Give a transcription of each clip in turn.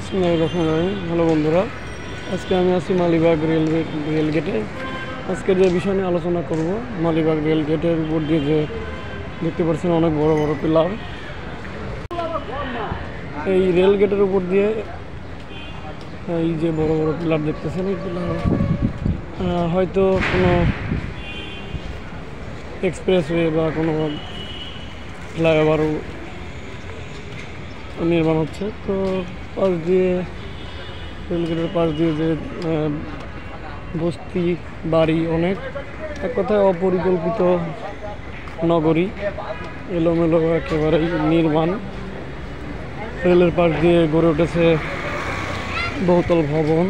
Hello বন্ধুরা, আজকে আমি আছি মালিবাগ রেলগেটে। আজকে যে বিষয় নিয়ে আলোচনা করব, মালিবাগ রেলগেটের উপর দিয়ে যে দেখতে পাচ্ছেন অনেক বড় বড় পিলার। এই রেলগেটের উপর দিয়ে এই যে বড় বড় পিলার দেখতেছেন, এই পিলার হয়তো কোনো এক্সপ্রেসওয়ে বা কোনো ফ্লাইওভার নির্মাণ হচ্ছে। তো পাশ দিয়ে রেলগেটের পাশ দিয়ে যে বস্তি বাড়ি অনেক, এক কথায় অপরিকল্পিত নগরী, এলোমেলো একেবারেই নির্মাণ। রেলের পাশ দিয়ে গড়ে উঠেছে বহুতল ভবন,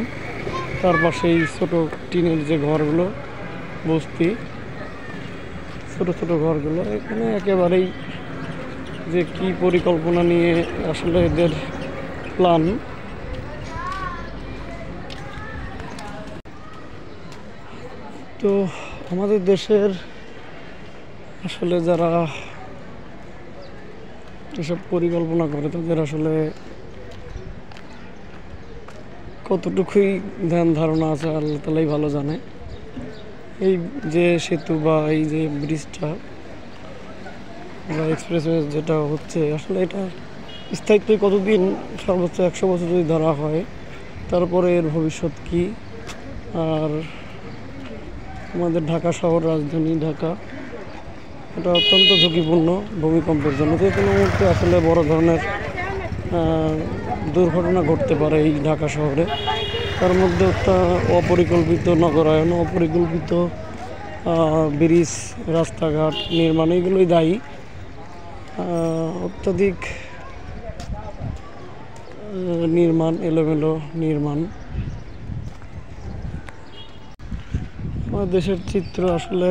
তার পাশেই ছোট টিনের যে ঘরগুলো, বস্তি, ছোট ছোট ঘরগুলো। এখানে একেবারেই যে কি পরিকল্পনা নিয়ে আসলে এদের প্ল্যান। তো আমাদের দেশের আসলে যারা এসব পরিকল্পনা করে তাদের আসলে কতটুকুই ধ্যান ধারণা আছে আল্লাহ তাআলাই ভালো জানে। এই যে সেতু বা এই যে ব্রিজটা বা এক্সপ্রেসওয়ে যেটা হচ্ছে, আসলে এটা স্থায়িত্ব কতদিন, সর্বোচ্চ 100 বছর যদি ধরা হয়, তারপরে এর ভবিষ্যৎ কি? আর আমাদের ঢাকা শহর, রাজধানী ঢাকা, এটা অত্যন্ত ঝুঁকিপূর্ণ ভূমিকম্পের জন্য। যে কোনো মুহূর্তে আসলে বড় ধরনের দুর্ঘটনা ঘটতে পারে এই ঢাকা শহরে। তার মধ্যে একটা অপরিকল্পিত নগরায়ন, অপরিকল্পিত ব্রিজ, রাস্তাঘাট নির্মাণ, এগুলোই দায়ী। অত্যাধিক নির্মাণ, এলোমেলো নির্মাণ। আমাদের দেশের চিত্র আসলে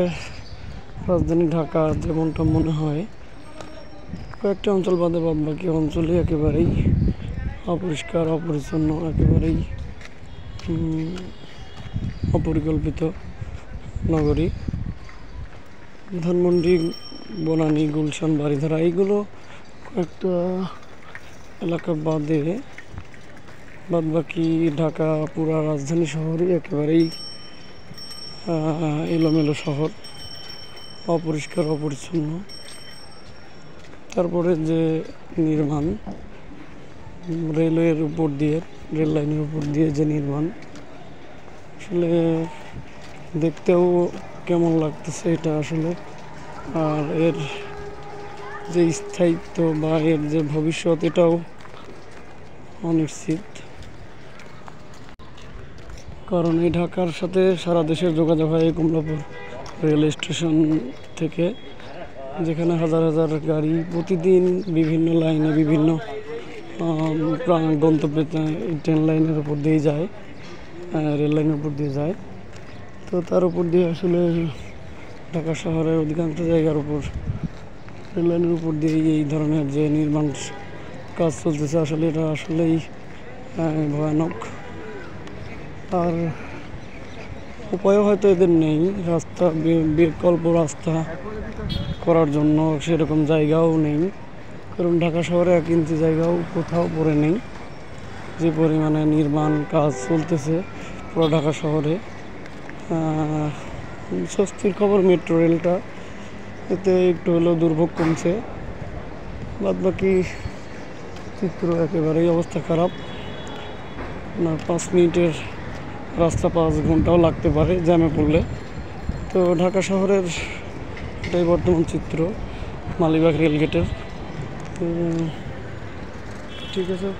রাজধানী ঢাকা যেমনটা মনে হয়, কয়েকটা অঞ্চল বাদে বাদ বাকি অঞ্চলে একেবারেই অপরিষ্কার, অপরিচ্ছন্ন, একেবারেই অপরিকল্পিত নগরী। ধানমন্ডি, বনানী, গুলশান, বারিধারা, এইগুলো কয়েকটা এলাকা বাদে বাদ বাকি ঢাকা পুরা রাজধানী শহরই একেবারেই এলোমেলো শহর, অপরিষ্কার, অপরিচ্ছন্ন। তারপরে যে নির্মাণ, রেলের উপর দিয়ে, রেল লাইনের উপর দিয়ে যে নির্মাণ, আসলে দেখতেও কেমন লাগতেছে এটা আসলে। আর এর যে স্থায়িত্ব বা এর যে ভবিষ্যৎ, এটাও অনিশ্চিত। কারণ এই ঢাকার সাথে সারা দেশের যোগাযোগ হয় এই কমলাপুর রেল স্টেশন থেকে, যেখানে হাজার হাজার গাড়ি প্রতিদিন বিভিন্ন লাইনে, বিভিন্ন গন্তব্যে ট্রেন লাইনের উপর দিয়ে যায়, রেল লাইনের উপর দিয়ে যায়। তো তার উপর দিয়ে আসলে ঢাকা শহরের অধিকাংশ জায়গার উপর রেল লাইনের উপর দিয়ে এই ধরনের যে নির্মাণ কাজ চলতেছে, আসলে এটা আসলেই ভয়ানক। আর উপায়ও হয়তো এদের নেই, রাস্তা, বিকল্প রাস্তা করার জন্য সেরকম জায়গাও নেই। কারণ ঢাকা শহরে 1 ইঞ্চি জায়গাও কোথাও পড়ে নেই, যে পরিমাণে নির্মাণ কাজ চলতেছে পুরো ঢাকা শহরে। স্বস্তির খবর মেট্রো রেলটা, এতে একটু হলেও দুর্ভোগ কমছে। বাদ বাকি চিত্র একেবারেই অবস্থা খারাপ। 5 মিনিটের রাস্তা 5 ঘন্টাও লাগতে পারে জ্যামে পড়লে। তো ঢাকা শহরের এটাই বর্তমান চিত্র মালিবাগ রেলগেটের। ঠিক আছে।